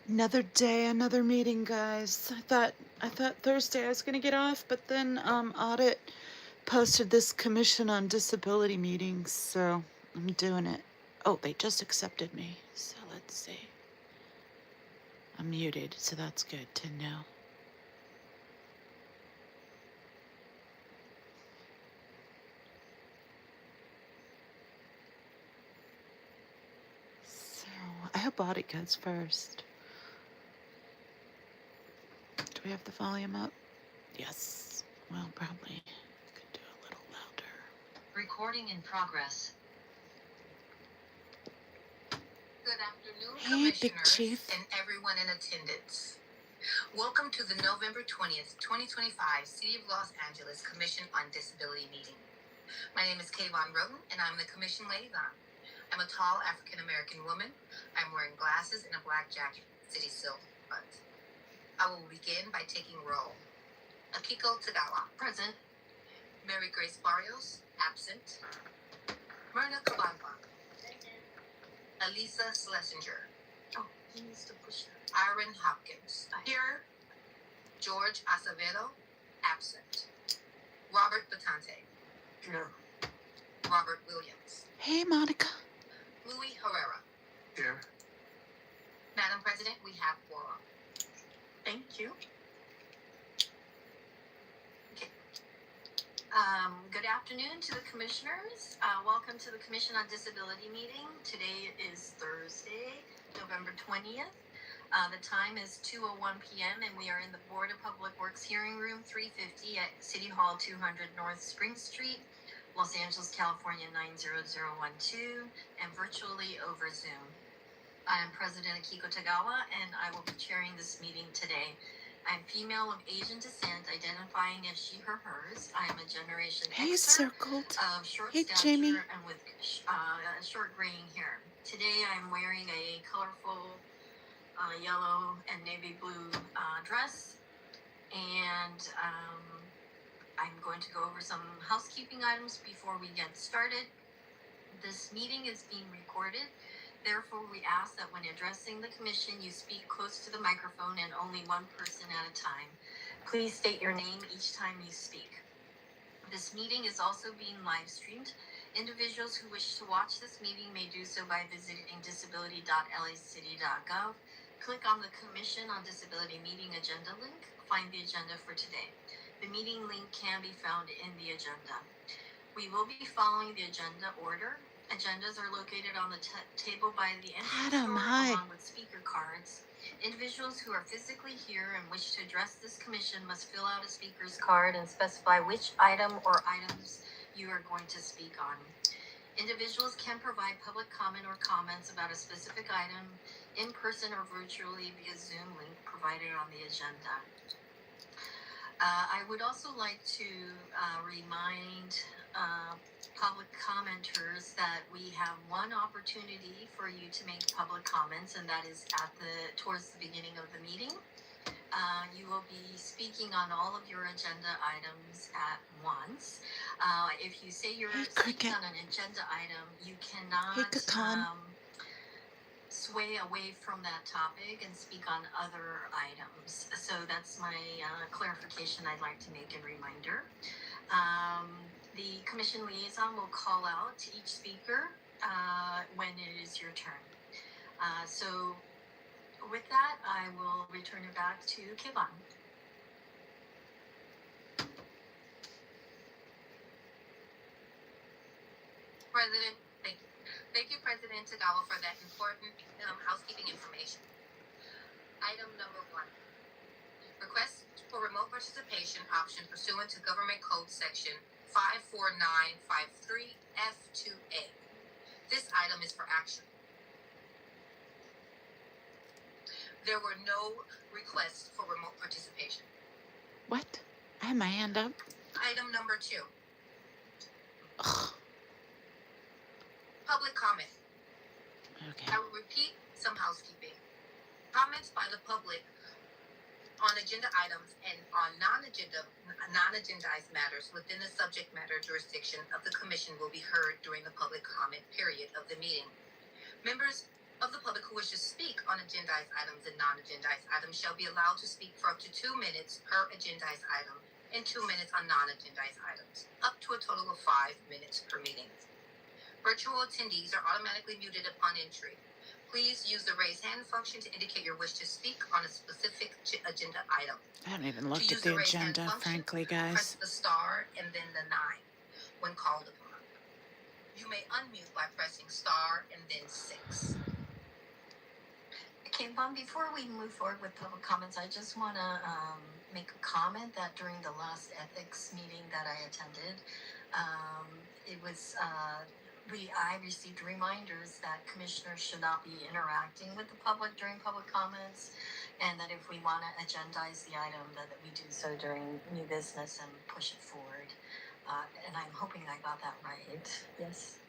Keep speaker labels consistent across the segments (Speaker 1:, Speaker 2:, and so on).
Speaker 1: Another day, another meeting, guys. I thought Thursday I was gonna get off, but then audit posted this commission on disability meetings, so I'm doing it. Oh, they just accepted me. So let's see. I'm muted, so that's good to know. So I hope audit goes first. Do we have the volume up? Yes. Well, probably could do a little louder.
Speaker 2: Recording in progress. Good afternoon,
Speaker 1: Hey, Big
Speaker 2: Commissioners
Speaker 1: Chief.
Speaker 2: and everyone in attendance. Welcome to the November 20th, 2025 City of Los Angeles Commission on Disability meeting. My name is Kayvon Roten, and I'm the Commission Liaison. I'm a tall African-American woman. I'm wearing glasses and a black jacket, city silk front. I will begin by taking roll. Akiko Tagawa, present. Mary Grace Barrios, absent. Myrna Kabamba. Elisa Schlesinger. Oh, he needs to push that. Aaron Hopkins. Here. George Acevedo. Absent. Robert Batante. Here. Robert Williams.
Speaker 1: Hey, Monica.
Speaker 2: Louis Herrera.
Speaker 3: Here.
Speaker 2: Madam President, we have quorum. Thank you. Okay. Good afternoon to the commissioners. Welcome to the Commission on Disability meeting. Today is Thursday, November 20th. The time is 2:01 p.m. and we are in the Board of Public Works Hearing Room 350 at City Hall 200 North Spring Street, Los Angeles, California 90012, and virtually over Zoom. I am President Akiko Tagawa, and I will be chairing this meeting today. I am female of Asian descent, identifying as she, her, hers. I am a Generation
Speaker 1: Hey,
Speaker 2: Xer
Speaker 1: Circled.
Speaker 2: of short
Speaker 1: Hey,
Speaker 2: stature
Speaker 1: Jamie.
Speaker 2: and with short graying hair. Today I am wearing a colorful yellow and navy blue dress, and I'm going to go over some housekeeping items before we get started. This meeting is being recorded. Therefore, we ask that when addressing the commission, you speak close to the microphone and only one person at a time. Please state your name each time you speak. This meeting is also being live streamed. Individuals who wish to watch this meeting may do so by visiting disability.lacity.gov. Click on the Commission on Disability meeting agenda link. Find the agenda for today. The meeting link can be found in the agenda. We will be following the agenda order. Agendas are located on the table by the entrance
Speaker 1: Adam,
Speaker 2: door
Speaker 1: hi.
Speaker 2: along with speaker cards. Individuals who are physically here and wish to address this commission must fill out a speaker's card and specify which item or items you are going to speak on. Individuals can provide public comment or comments about a specific item in person or virtually via Zoom link provided on the agenda. I would also like to remind public commenters that we have one opportunity for you to make public comments, and that is towards the beginning of the meeting. You will be speaking on all of your agenda items at once. If you say you're speaking on an agenda item, you cannot sway away from that topic and speak on other items. So that's my clarification I'd like to make and reminder. The commission liaison will call out to each speaker when it is your turn. So with that, I will return it back to Kayvon. President, thank you. Thank you, President Tagawa, for that important housekeeping information. Item number 1. Request for remote participation option pursuant to Government Code Section 54953 F2A. This item is for action. There were no requests for remote participation.
Speaker 1: What? I have my hand up.
Speaker 2: Item number 2.
Speaker 1: Ugh.
Speaker 2: Public comment.
Speaker 1: Okay.
Speaker 2: I will repeat some housekeeping. Comments by the public on agenda items and on non-agendized matters within the subject matter jurisdiction of the commission will be heard during the public comment period of the meeting. Members of the public who wishes to speak on agendized items and non-agendized items shall be allowed to speak for up to 2 minutes per agendized item and 2 minutes on non-agendized items, up to a total of 5 minutes per meeting. Virtual attendees are automatically muted upon entry. Please use the raise hand function to indicate your wish to speak on a specific agenda item.
Speaker 1: I haven't even looked
Speaker 2: To
Speaker 1: at
Speaker 2: use
Speaker 1: the
Speaker 2: raise hand
Speaker 1: agenda,
Speaker 2: function,
Speaker 1: frankly,
Speaker 2: press
Speaker 1: guys.
Speaker 2: the star and then the 9 when called upon. You may unmute by pressing star and then 6. Okay, Bon, before we move forward with public comments, I just want to make a comment that during the last ethics meeting that I attended, it was I received reminders that commissioners should not be interacting with the public during public comments, and that if we want to agendize the item, that we do so during new business and push it forward. And I'm hoping I got that right. Yes.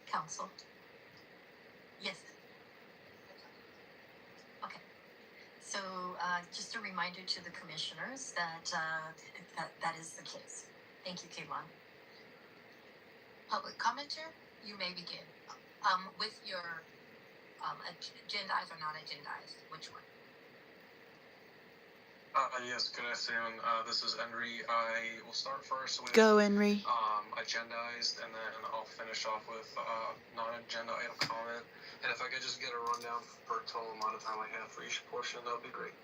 Speaker 2: Council. Yes. Okay. So just a reminder to the commissioners that that is the case. Thank you, Kayvon. Public commenter, you may begin. With your agendized or non-agendized, which one?
Speaker 3: Yes, good afternoon. This is Henry. I will start first with
Speaker 1: Go, Henry.
Speaker 3: agendized, and then I'll finish off with non-agenda item comment. And if I could just get a rundown for total amount of time I have for each portion, that would be great.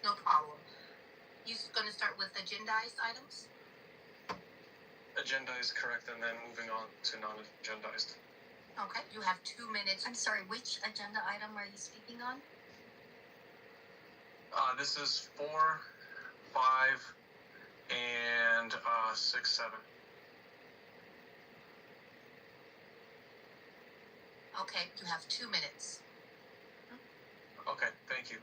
Speaker 2: No problem. You're going to start with agendized items?
Speaker 3: Agendized, correct, and then moving on to non-agendized.
Speaker 2: Okay, you have 2 minutes. I'm sorry, which agenda item are you speaking on?
Speaker 3: This is 4, 5, and 6, 7.
Speaker 2: Okay, you have 2 minutes.
Speaker 3: Okay, thank you.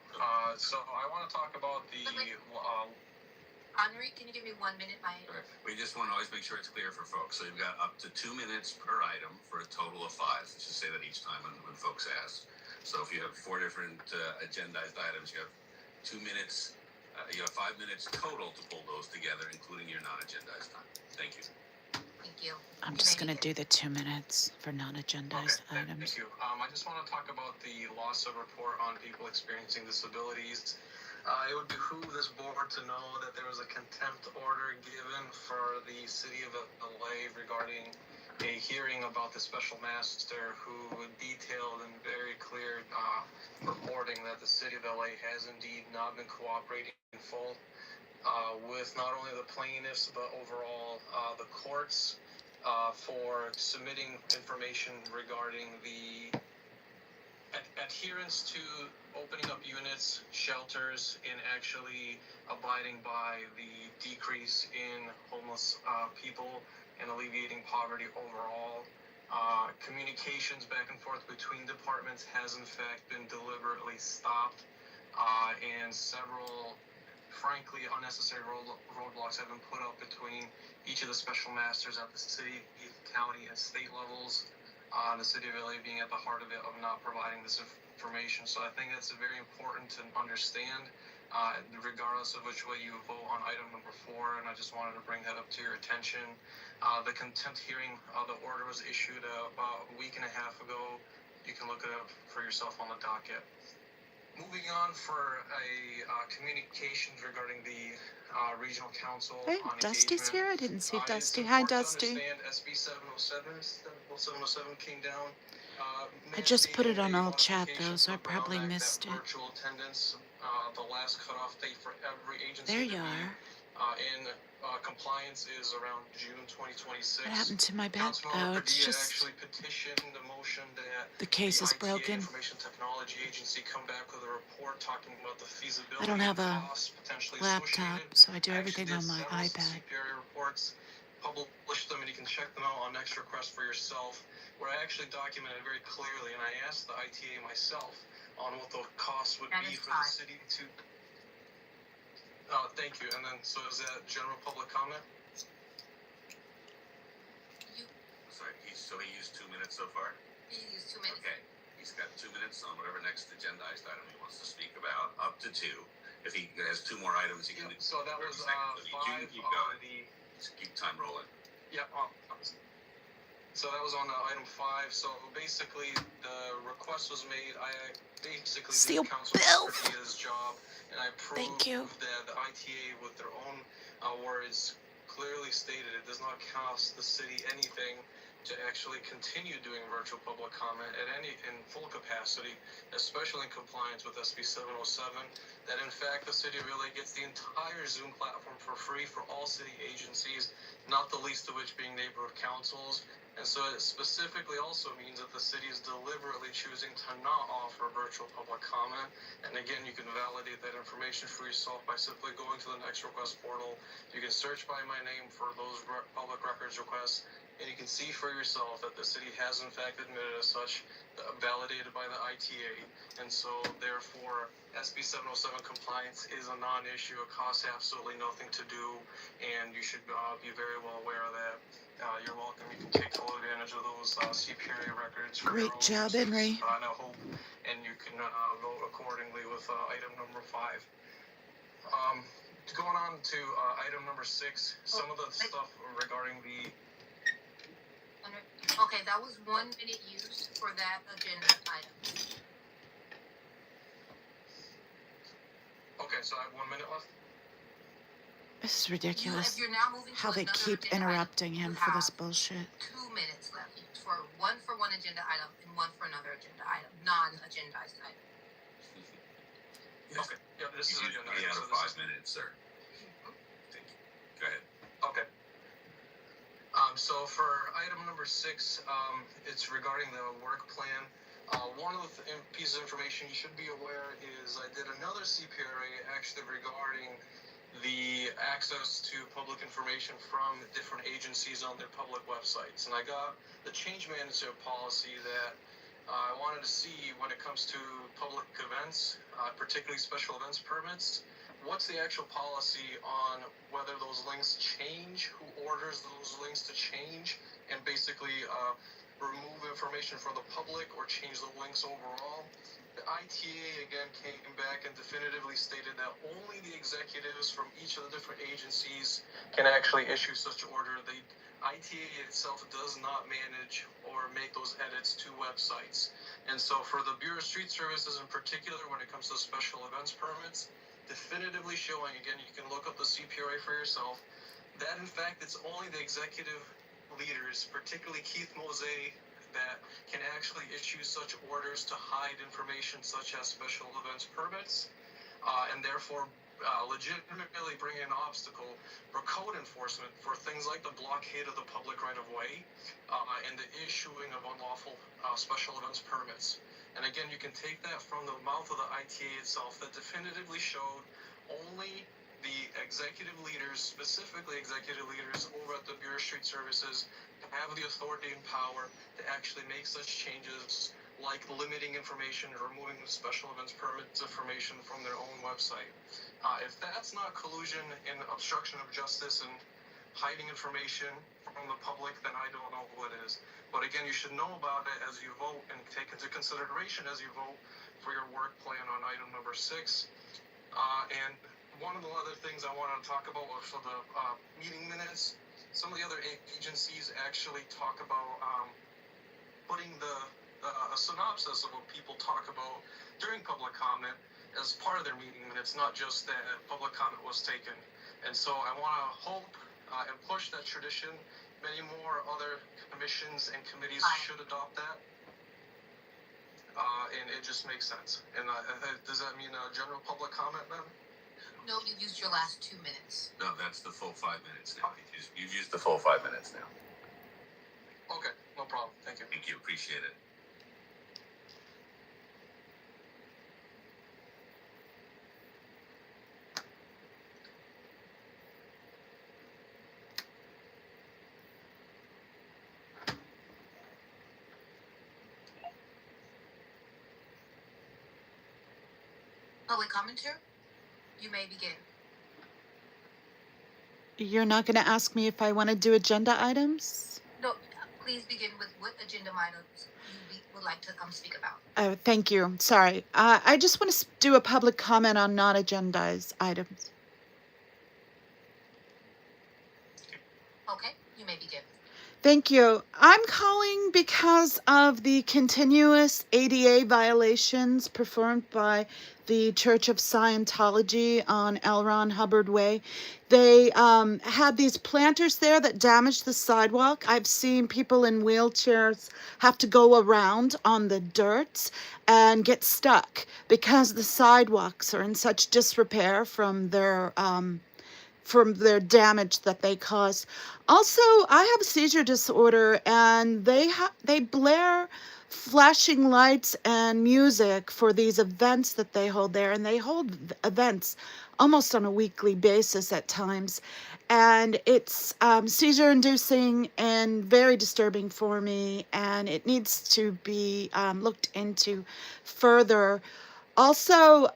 Speaker 3: So I want to talk about the
Speaker 2: Henri, can you give me 1 minute?
Speaker 4: We just want to always make sure it's clear for folks. So you've got up to 2 minutes per item for a total of 5. Let's just say that each time when folks ask. So if you have 4 different agendized items, you have 2 minutes. You have 5 minutes total to pull those together, including your non-agendized time. Thank you.
Speaker 2: Thank you.
Speaker 1: I'm just going to do the 2 minutes for non-agendized items.
Speaker 3: Thank you. I just want to talk about the loss of report on people experiencing disabilities. It would behoove this board to know that there was a contempt order given for the city of LA regarding a hearing about the special master who detailed in very clear reporting that the city of LA has indeed not been cooperating in full with not only the plaintiffs but overall the courts for submitting information regarding the adherence to opening up units, shelters, and actually abiding by the decrease in homeless people and alleviating poverty overall. Communications back and forth between departments has in fact been deliberately stopped, and several frankly unnecessary roadblocks have been put up between each of the special masters at the city, county, and state levels. The city of LA being at the heart of it, of not providing this information. So I think that's very important to understand, regardless of which way you vote on item number 4. And I just wanted to bring that up to your attention. The contempt hearing, the order was issued about a week and a half ago. You can look it up for yourself on the docket. Moving on for communications regarding the regional council.
Speaker 1: Hey,
Speaker 3: on
Speaker 1: Dusty's
Speaker 3: engagement.
Speaker 1: here. I didn't see
Speaker 3: It's
Speaker 1: Dusty. Hi,
Speaker 3: important to
Speaker 1: Dusty.
Speaker 3: understand SB 707 came down.
Speaker 1: I just put it on
Speaker 3: mandating a
Speaker 1: all chat,
Speaker 3: modification
Speaker 1: though, so I
Speaker 3: to the Brown
Speaker 1: probably
Speaker 3: Act that
Speaker 1: missed it.
Speaker 3: Virtual attendance, the last cutoff date for every agency
Speaker 1: There
Speaker 3: to
Speaker 1: you
Speaker 3: be
Speaker 1: are.
Speaker 3: in compliance is around June 2026.
Speaker 1: What happened to my bed?
Speaker 3: Councilmember
Speaker 1: Oh, it's
Speaker 3: Padilla
Speaker 1: just
Speaker 3: actually petitioned the motion that
Speaker 1: the case is
Speaker 3: ITA,
Speaker 1: broken.
Speaker 3: Information Technology Agency, come back with a report talking about the feasibility
Speaker 1: I don't have
Speaker 3: and
Speaker 1: a
Speaker 3: costs potentially
Speaker 1: laptop,
Speaker 3: associated.
Speaker 1: so I do everything
Speaker 3: Actually
Speaker 1: on
Speaker 3: did
Speaker 1: my
Speaker 3: several
Speaker 1: iPad.
Speaker 3: CPRA reports, published them, and you can check them out on Next Request for yourself, where I actually documented very clearly, and I asked the ITA myself on what the costs would
Speaker 2: That
Speaker 3: be
Speaker 2: is
Speaker 3: for the
Speaker 2: fine.
Speaker 3: city to. Thank you. And then, so is that general public comment?
Speaker 4: Sorry, he used 2 minutes so far?
Speaker 2: You use 2 minutes.
Speaker 4: Okay. He's got 2 minutes on whatever next agendized item he wants to speak about, up to 2. If he has 2 more items, he can.
Speaker 3: So that was
Speaker 4: 30 seconds. If you
Speaker 3: 5
Speaker 4: keep
Speaker 3: on
Speaker 4: going.
Speaker 3: the.
Speaker 4: Just keep time rolling.
Speaker 3: Yeah. So that was on item 5. So basically, the request was made. I basically
Speaker 1: Seal
Speaker 3: did Councilman
Speaker 1: Bill.
Speaker 3: Garcia's job, and I
Speaker 1: Thank
Speaker 3: proved
Speaker 1: you.
Speaker 3: that the ITA, with their own words, clearly stated it does not cost the city anything to actually continue doing virtual public comment in full capacity, especially in compliance with SB 707. That in fact the city really gets the entire Zoom platform for free for all city agencies, not the least of which being neighborhood councils. And so it specifically also means that the city is deliberately choosing to not offer virtual public comment. And again, you can validate that information for yourself by simply going to the Next Request portal. You can search by my name for those public records requests, and you can see for yourself that the city has in fact admitted as such, validated by the ITA. And so therefore, SB 707 compliance is a non-issue. It costs absolutely nothing to do, and you should be very well aware of that. You're welcome. You can take full advantage of those CPRA records for your
Speaker 1: Great
Speaker 3: own
Speaker 1: job,
Speaker 3: uses,
Speaker 1: Henry.
Speaker 3: and I hope, and you can vote accordingly with item number 5. Going on to item number 6, some of the stuff regarding the.
Speaker 2: Okay, that was 1 minute used for that agenda item.
Speaker 3: Okay, so I have 1 minute left.
Speaker 1: This is ridiculous.
Speaker 2: If you're now moving to
Speaker 1: How they
Speaker 2: another
Speaker 1: keep
Speaker 2: agenda
Speaker 1: interrupting
Speaker 2: item,
Speaker 1: him
Speaker 2: you
Speaker 1: for this
Speaker 2: have
Speaker 1: bullshit.
Speaker 2: 2 minutes left for one agenda item and one for another agenda item, non-agendized item.
Speaker 4: Yes.
Speaker 3: Okay, yeah, this is
Speaker 4: You
Speaker 3: agenda.
Speaker 4: used 3 out
Speaker 3: So
Speaker 4: of
Speaker 3: this
Speaker 4: 5
Speaker 3: is-
Speaker 4: minutes, sir. Thank you. Go ahead.
Speaker 3: Okay. So for item number 6, it's regarding the work plan. One of the pieces of information you should be aware is I did another CPRA actually regarding the access to public information from different agencies on their public websites. And I got the change manager policy that I wanted to see when it comes to public events, particularly special events permits. What's the actual policy on whether those links change, who orders those links to change, and basically remove information from the public or change the links overall? The ITA again came back and definitively stated that only the executives from each of the different agencies can actually issue such order. The ITA itself does not manage or make those edits to websites. And so for the Bureau of Street Services in particular, when it comes to special events permits, definitively showing, again, you can look up the CPRA for yourself, that in fact it's only the executive leaders, particularly Keith Mose, that can actually issue such orders to hide information such as special events permits, and therefore legitimately bring an obstacle for code enforcement for things like the blockade of the public right-of-way and the issuing of unlawful special events permits. And again, you can take that from the mouth of the ITA itself that definitively showed only the executive leaders, specifically executive leaders over at the Bureau of Street Services, have the authority and power to actually make such changes like limiting information or removing the special events permits information from their own website. If that's not collusion and obstruction of justice and hiding information from the public, then I don't know what is. But again, you should know about it as you vote and take into consideration as you vote for your work plan on item number 6. And one of the other things I wanted to talk about was for the meeting minutes. Some of the other agencies actually talk about putting a synopsis of what people talk about during public comment as part of their meeting minutes, not just that public comment was taken. And so I want to hope and push that tradition. Many more other commissions and committees should adopt that. And it just makes sense. And does that mean general public comment then?
Speaker 2: No, you used your last 2 minutes.
Speaker 4: No, that's the full 5 minutes now. You've used the full 5 minutes now.
Speaker 3: Okay, no problem. Thank you.
Speaker 4: Thank you. Appreciate it.
Speaker 2: Public commenter, you may begin.
Speaker 1: You're not going to ask me if I want to do agenda items?
Speaker 2: No, please begin with what agenda items you would like to speak about.
Speaker 1: Oh, thank you. Sorry. I just want to do a public comment on non-agendized items.
Speaker 2: Okay, you may begin.
Speaker 1: Thank you. I'm calling because of the continuous ADA violations performed by the Church of Scientology on L. Ron Hubbard Way. They had these planters there that damaged the sidewalk. I've seen people in wheelchairs have to go around on the dirt and get stuck because the sidewalks are in such disrepair from their damage that they cause. Also, I have a seizure disorder, and they blare flashing lights and music for these events that they hold there, and they hold events almost on a weekly basis at times, and it's seizure inducing and very disturbing for me, and it needs to be looked into further. Also,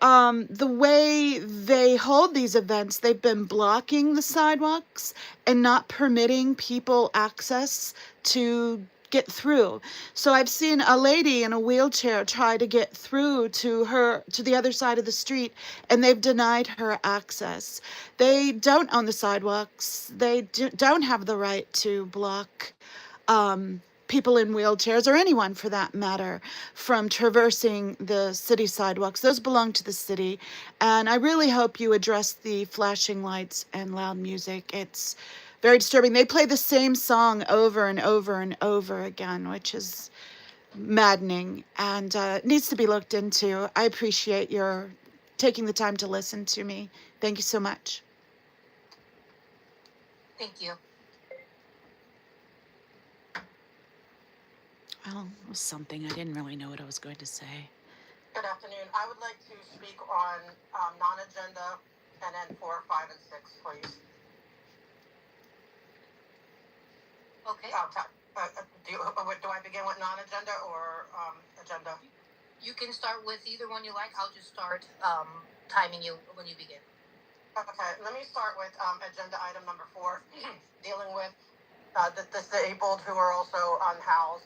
Speaker 1: the way they hold these events, they've been blocking the sidewalks and not permitting people access to get through. So I've seen a lady in a wheelchair try to get through to the other side of the street, and they've denied her access. They don't own the sidewalks. They don't have the right to block people in wheelchairs, or anyone for that matter, from traversing the city sidewalks. Those belong to the city, and I really hope you address the flashing lights and loud music. It's very disturbing. They play the same song over and over and over again, which is maddening, and it needs to be looked into. I appreciate your taking the time to listen to me. Thank you so much.
Speaker 2: Thank you.
Speaker 1: Well, it was something. I didn't really know what I was going to say.
Speaker 5: Good afternoon. I would like to speak on non-agenda and then 4, 5, and 6, please.
Speaker 2: Okay.
Speaker 5: Do I begin with non-agenda or agenda?
Speaker 2: You can start with either one you like. I'll just start timing you when you begin.
Speaker 5: Okay, let me start with agenda item number 4, dealing with the disabled who are also unhoused.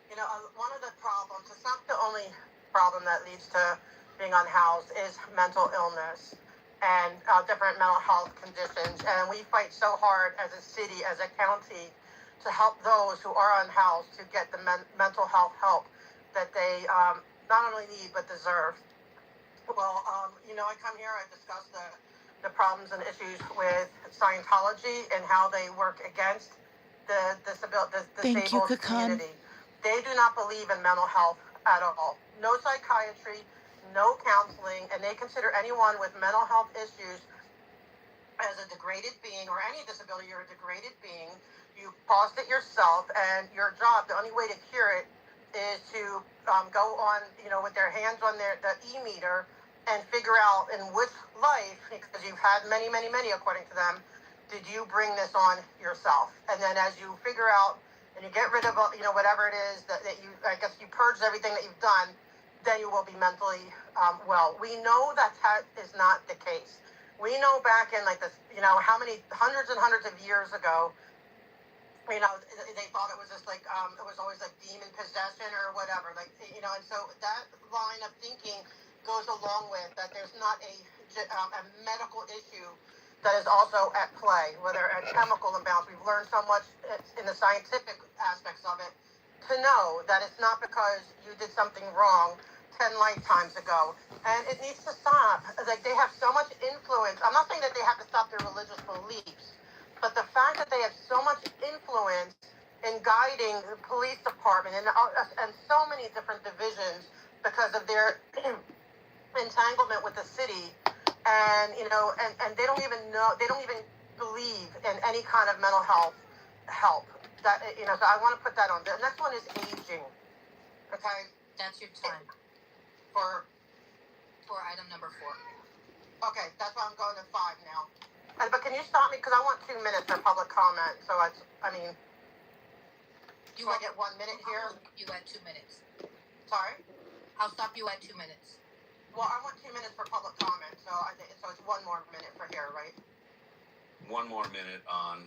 Speaker 5: You know, one of the problems, it's not the only problem that leads to being unhoused, is mental illness and different mental health conditions. And we fight so hard as a city, as a county, to help those who are unhoused to get the mental health help that they not only need but deserve. Well, you know, I come here, I discuss the problems and issues with Scientology and how they work against the disabled community. They do not believe in mental health at all. No psychiatry, no counseling, and they consider anyone with mental health issues as a degraded being, or any disability, you're a degraded being. You caused it yourself, and your job, the only way to cure it is to go on, you know, with their hands on the e-meter and figure out in which life, because you've had many, many, many, according to them, did you bring this on yourself? And then as you figure out and you get rid of, you know, whatever it is that you, I guess you purge everything that you've done, then you will be mentally well. We know that is not the case. We know back in like this, you know, how many hundreds and hundreds of years ago, you know, they thought it was just like, it was always like demon possession or whatever, like, you know, and so that line of thinking goes along with that there's not a medical issue that is also at play, whether a chemical imbalance. We've learned so much in the scientific aspects of it to know that it's not because you did something wrong 10 lifetimes ago. And it needs to stop. Like, they have so much influence. I'm not saying that they have to stop their religious beliefs, but the fact that they have so much influence in guiding the police department and so many different divisions because of their entanglement with the city. And, you know, and they don't even know, they don't even believe in any kind of mental health help. That, you know, so I want to put that on. The next one is aging. Okay?
Speaker 2: That's your time
Speaker 5: For
Speaker 2: item number 4.
Speaker 5: Okay, that's why I'm going to 5 now. But can you stop me? Because I want 2 minutes for public comment. So I mean, do I get 1 minute here?
Speaker 2: You at 2 minutes.
Speaker 5: Sorry?
Speaker 2: I'll stop you at 2 minutes.
Speaker 5: Well, I want 2 minutes for public comment, so so it's 1 more minute for here, right?
Speaker 4: 1 more minute on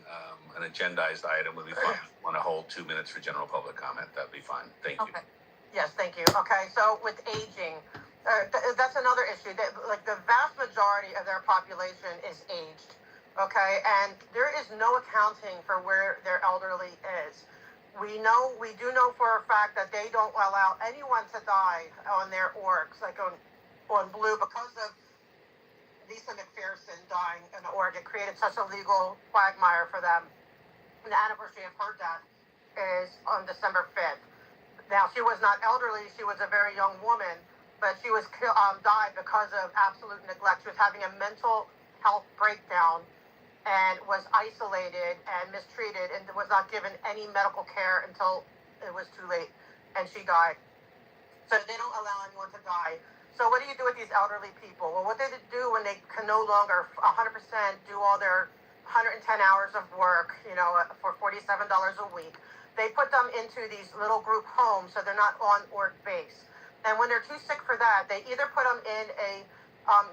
Speaker 4: an agendized item would be fine. Want to hold 2 minutes for general public comment? That'd be fine. Thank you.
Speaker 5: Okay. Yes, thank you. Okay, so with aging, that's another issue. That, like, the vast majority of their population is aged. Okay, and there is no accounting for where their elderly is. We do know for a fact that they don't allow anyone to die on their orgs, like on Blue, because of Lisa McPherson dying in the org. It created such a legal quagmire for them. And the anniversary of her death is on December 5th. Now, she was not elderly, she was a very young woman, but she was died because of absolute neglect. She was having a mental health breakdown and was isolated and mistreated and was not given any medical care until it was too late, and she died. So they don't allow anyone to die. So what do you do with these elderly people? Well, what they do when they can no longer 100% do all their 110 hours of work, for $47 a week, they put them into these little group homes so they're not on org base. And when they're too sick for that, they either put them in a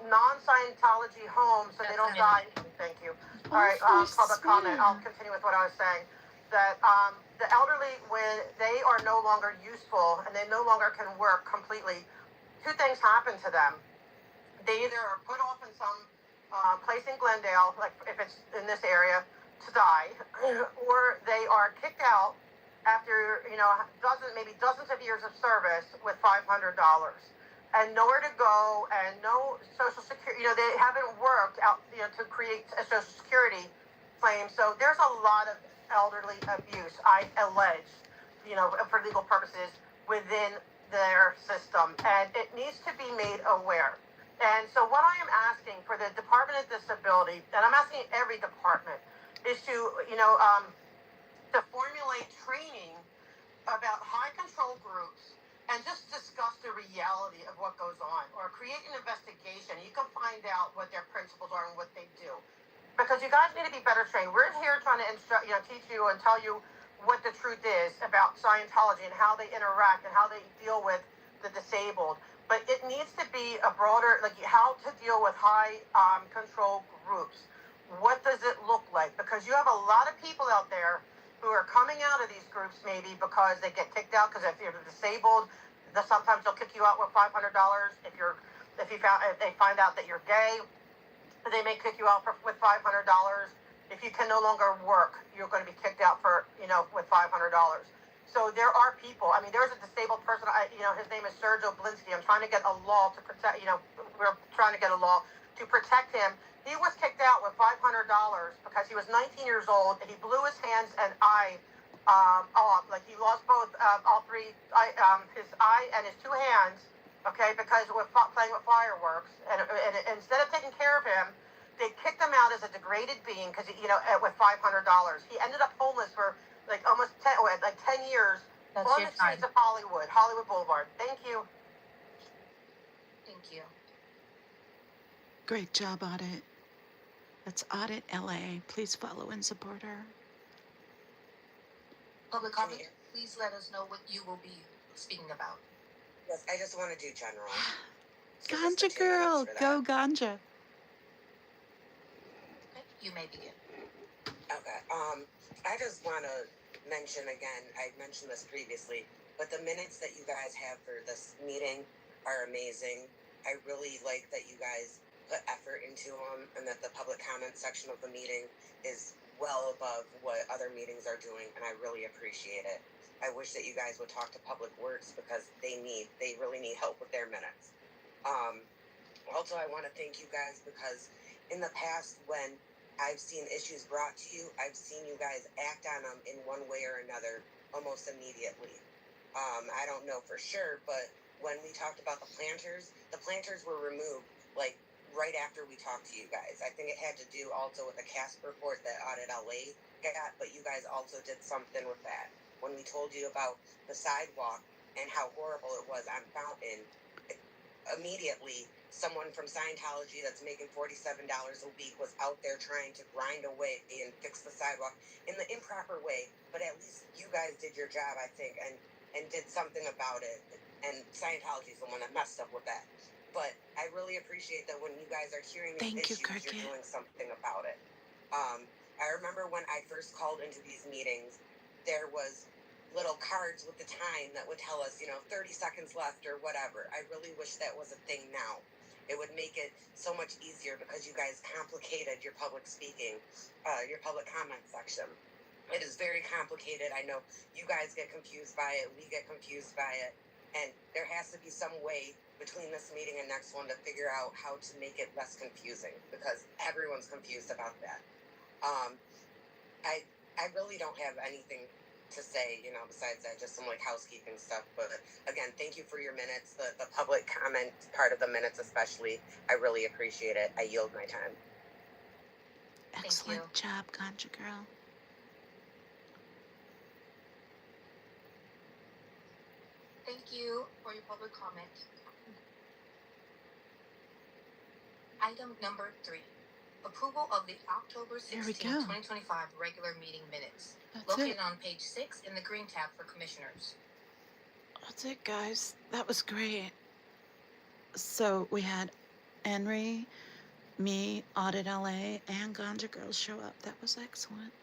Speaker 5: non-Scientology home so they don't die. Thank you. All right, public comment. I'll continue with what I was saying. That the elderly, when they are no longer useful and they no longer can work completely, two things happen to them. They either are put off in some place in Glendale, like if it's in this area, to die, or they are kicked out after dozens of years of service with $500 and nowhere to go and no social security. They haven't worked out to create a social security claim. So there's a lot of elderly abuse, I allege, for legal purposes within their system, and it needs to be made aware. And so what I am asking for the Department of Disability, and I'm asking every department, is to formulate training about high control groups and just discuss the reality of what goes on, or create an investigation. You can find out what their principles are and what they do, because you guys need to be better trained. We're here trying to teach you and tell you what the truth is about Scientology and how they interact and how they deal with the disabled. But it needs to be a broader, like how to deal with high control groups. What does it look like? Because you have a lot of people out there who are coming out of these groups maybe because they get kicked out because if you're disabled, sometimes they'll kick you out with $500. If they find out that you're gay, they may kick you out with $500. If you can no longer work, you're going to be kicked out with $500. So there are people. I mean, there's a disabled person. His name is Sergio Blinsky. I'm trying to get a law to protect. We're trying to get a law to protect him. He was kicked out with $500 because he was 19 years old and he blew his hands and eye off. Like he lost both, all three, his eye and his two hands. Okay, because we're playing with fireworks, and instead of taking care of him, they kicked him out as a degraded being because with $500. He ended up homeless for like almost 10 years.
Speaker 6: That's
Speaker 5: on
Speaker 6: your
Speaker 5: the streets
Speaker 6: time.
Speaker 5: of Hollywood Boulevard. Thank you.
Speaker 6: Thank you.
Speaker 1: Great job, Audit. That's Audit LA. Please follow and support her.
Speaker 6: Public comment, please let us know what you will be speaking about.
Speaker 7: Yes, I just want to do general. So just
Speaker 1: Ganja
Speaker 7: the 2 minutes
Speaker 1: girl,
Speaker 7: for that.
Speaker 1: go Ganja.
Speaker 6: Okay, you may begin.
Speaker 7: Okay. I just want to mention again, I mentioned this previously, but the minutes that you guys have for this meeting are amazing. I really like that you guys put effort into them and that the public comment section of the meeting is well above what other meetings are doing, and I really appreciate it. I wish that you guys would talk to Public Works because they really need help with their minutes. Also, I want to thank you guys because in the past when I've seen issues brought to you, I've seen you guys act on them in one way or another almost immediately. I don't know for sure, but when we talked about the planters were removed like right after we talked to you guys. I think it had to do also with the CASP report that Audit LA got, but you guys also did something with that. When we told you about the sidewalk and how horrible it was on Fountain, immediately someone from Scientology that's making $47 a week was out there trying to grind away and fix the sidewalk in the improper way, but at least you guys did your job, I think, and did something about it. And Scientology is the one that messed up with that. But I really appreciate that when you guys are hearing these
Speaker 1: Thank you,
Speaker 7: issues,
Speaker 1: Cricket.
Speaker 7: you're doing something about it. I remember when I first called into these meetings, there was little cards with the time that would tell us, 30 seconds left or whatever. I really wish that was a thing now. It would make it so much easier because you guys complicated your public speaking, your public comment section. It is very complicated. I know you guys get confused by it. We get confused by it. And there has to be some way between this meeting and next one to figure out how to make it less confusing because everyone's confused about that. I really don't have anything to say, besides that, just some like housekeeping stuff. But again, thank you for your minutes, the public comment part of the minutes especially. I really appreciate it. I yield my time.
Speaker 1: Excellent
Speaker 2: you.
Speaker 1: job, Ganja Girl.
Speaker 6: Thank you for your public comment. Item number 3. Approval of the October
Speaker 1: There we
Speaker 6: 16,
Speaker 1: go.
Speaker 6: 2025 regular meeting minutes.
Speaker 1: That's
Speaker 6: Located
Speaker 1: it.
Speaker 6: on page 6 in the green tab for commissioners.
Speaker 1: That's it, guys. That was great. So we had Henry, me, Audit LA, and Ganja Girl show up. That was excellent.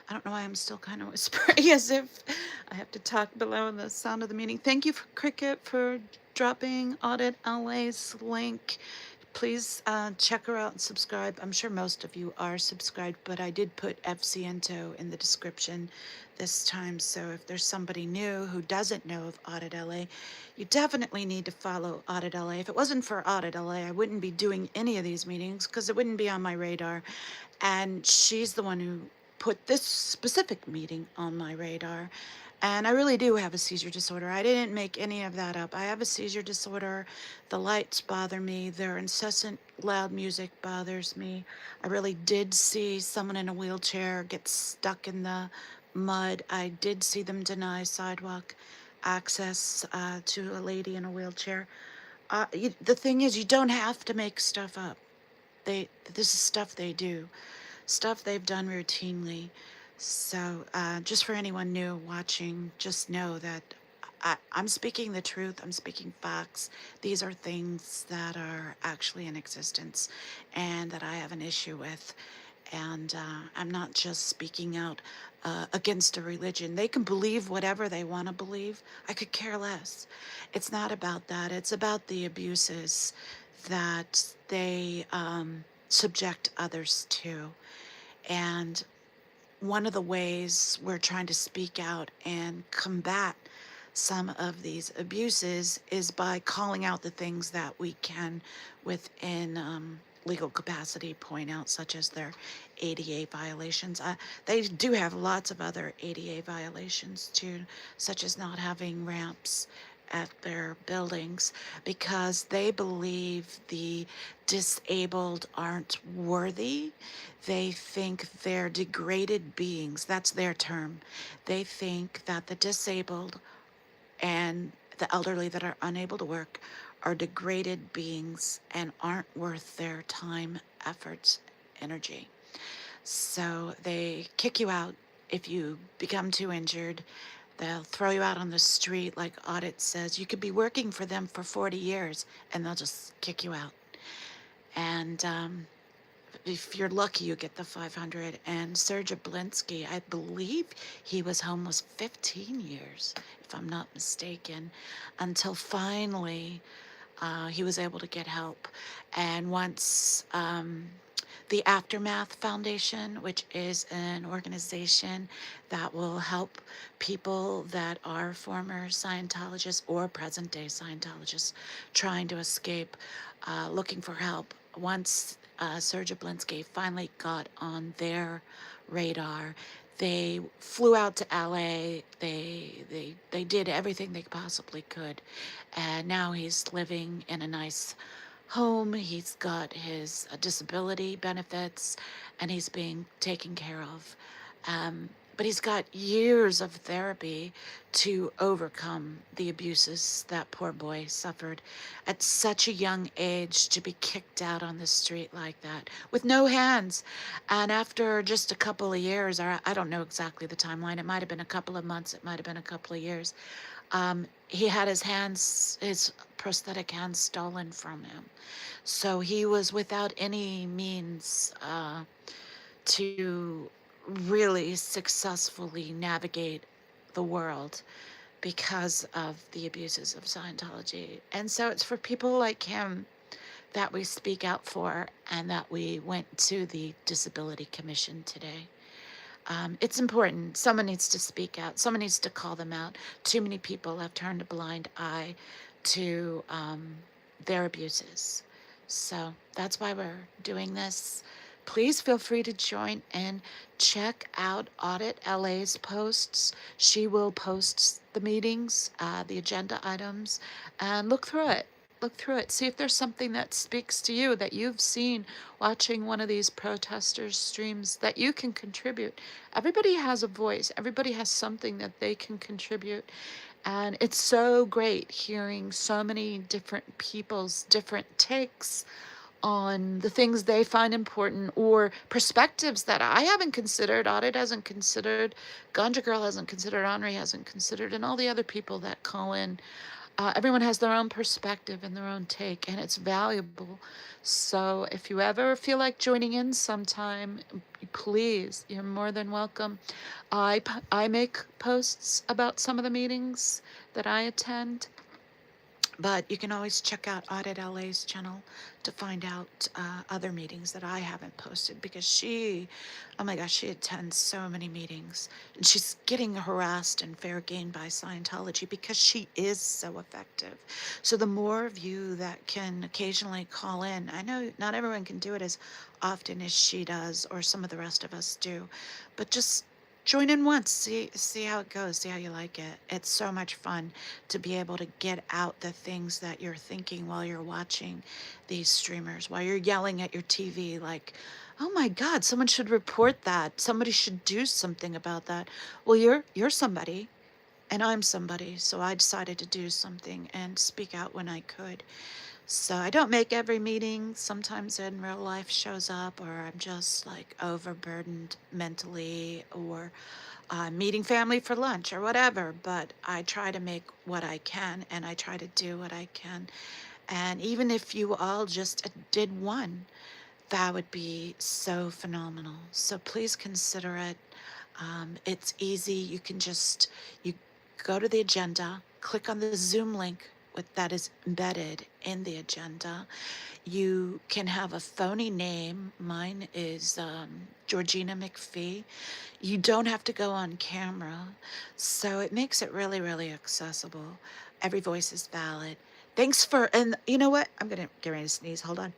Speaker 1: I don't know why I'm still kind of whispering as if I have to talk below the sound of the meeting. Thank you, for Cricket, for dropping Audit LA's link. Please check her out and subscribe. I'm sure most of you are subscribed, but I did put FCNTO in the description this time. So if there's somebody new who doesn't know of Audit LA, you definitely need to follow Audit LA. If it wasn't for Audit LA, I wouldn't be doing any of these meetings because it wouldn't be on my radar. And she's the one who put this specific meeting on my radar. And I really do have a seizure disorder. I didn't make any of that up. I have a seizure disorder. The lights bother me. Their incessant loud music bothers me. I really did see someone in a wheelchair get stuck in the mud. I did see them deny sidewalk access to a lady in a wheelchair. The thing is, you don't have to make stuff up. This is stuff they do, stuff they've done routinely. So just for anyone new watching, just know that I'm speaking the truth. I'm speaking facts. These are things that are actually in existence and that I have an issue with. And I'm not just speaking out against a religion. They can believe whatever they want to believe. I could care less. It's not about that. It's about the abuses that they subject others to. And one of the ways we're trying to speak out and combat some of these abuses is by calling out the things that we can within legal capacity point out, such as their ADA violations. They do have lots of other ADA violations too, such as not having ramps at their buildings because they believe the disabled aren't worthy. They think they're degraded beings. That's their term. They think that the disabled and the elderly that are unable to work are degraded beings and aren't worth their time, efforts, energy. So they kick you out if you become too injured. They'll throw you out on the street, like Audit says. You could be working for them for 40 years, and they'll just kick you out. And if you're lucky, you get the 500. And Serge Blinsky, I believe he was homeless 15 years, if I'm not mistaken, until finally he was able to get help. And once the Aftermath Foundation, which is an organization that will help people that are former Scientologists or present day Scientologists trying to escape, looking for help. Once Serge Blinsky finally got on their radar, they flew out to LA. They did everything they possibly could, and now he's living in a nice home. He's got his disability benefits, and he's being taken care of. But he's got years of therapy to overcome the abuses that poor boy suffered at such a young age, to be kicked out on the street like that with no hands. And after just a couple of years, or I don't know exactly the timeline, it might have been a couple of months, it might have been a couple of years, he had his prosthetic hands stolen from him. So he was without any means to really successfully navigate the world because of the abuses of Scientology. And so it's for people like him that we speak out for and that we went to the Disability Commission today. It's important. Someone needs to speak out. Someone needs to call them out. Too many people have turned a blind eye to their abuses. So that's why we're doing this. Please feel free to join and check out Audit LA's posts. She will post the meetings, the agenda items, and look through it. Look through it. See if there's something that speaks to you that you've seen watching one of these protesters' streams that you can contribute. Everybody has a voice. Everybody has something that they can contribute. And it's so great hearing so many different people's different takes on the things they find important or perspectives that I haven't considered, Audit hasn't considered, Ganja Girl hasn't considered, Henri hasn't considered, and all the other people that call in. Everyone has their own perspective and their own take, and it's valuable. So if you ever feel like joining in sometime, please, you're more than welcome. I make posts about some of the meetings that I attend, but you can always check out Audit LA's channel to find out other meetings that I haven't posted, because she, oh my gosh, she attends so many meetings. And she's getting harassed and fair game by Scientology because she is so effective. So the more of you that can occasionally call in, I know not everyone can do it as often as she does or some of the rest of us do, but just join in once, see how it goes, see how you like it. It's so much fun to be able to get out the things that you're thinking while you're watching these streamers, while you're yelling at your TV like, oh my God, someone should report that. Somebody should do something about that. Well, you're somebody and I'm somebody, so I decided to do something and speak out when I could. So I don't make every meeting. Sometimes in real life shows up, or I'm just like overburdened mentally, or meeting family for lunch or whatever. But I try to make what I can, and I try to do what I can. And even if you all just did one, that would be so phenomenal. So please consider it. It's easy. You go to the agenda, click on the Zoom link that is embedded in the agenda. You can have a phony name. Mine is Georgina McPhee. You don't have to go on camera. So it makes it really, really accessible. Every voice is valid. Thanks for, and you know what? I'm going to get ready to sneeze. Hold on.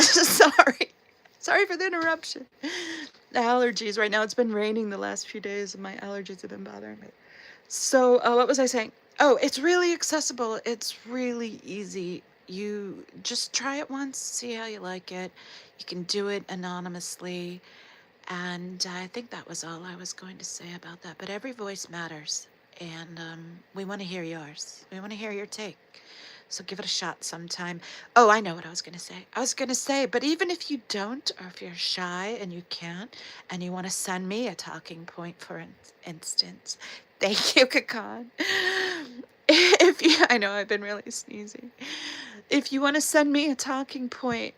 Speaker 1: Sorry. Sorry for the interruption. The allergies right now. It's been raining the last few days and my allergies have been bothering me. So what was I saying? Oh, it's really accessible. It's really easy. You just try it once, see how you like it. You can do it anonymously. And I think that was all I was going to say about that. But every voice matters. And we want to hear yours. We want to hear your take. So give it a shot sometime. Oh, I know what I was going to say. I was going to say, but even if you don't, or if you're shy and you can't, and you want to send me a talking point, for instance, thank you, Kakan. If you, I know I've been really sneezy. If you want to send me a talking point,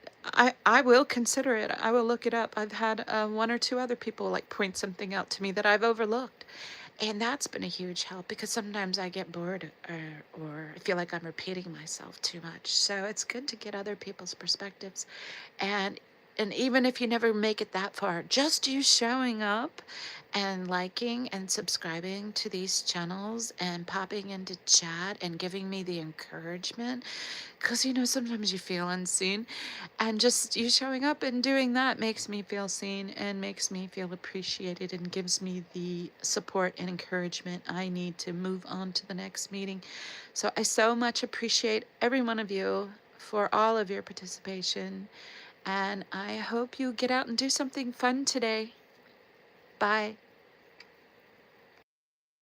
Speaker 1: I will consider it. I will look it up. I've had one or two other people like point something out to me that I've overlooked. And that's been a huge help, because sometimes I get bored or I feel like I'm repeating myself too much. So it's good to get other people's perspectives. And even if you never make it that far, just you showing up and liking and subscribing to these channels and popping into chat and giving me the encouragement, because you know sometimes you feel unseen, and just you showing up and doing that makes me feel seen and makes me feel appreciated and gives me the support and encouragement I need to move on to the next meeting. So I so much appreciate every one of you for all of your participation. And I hope you get out and do something fun today. Bye.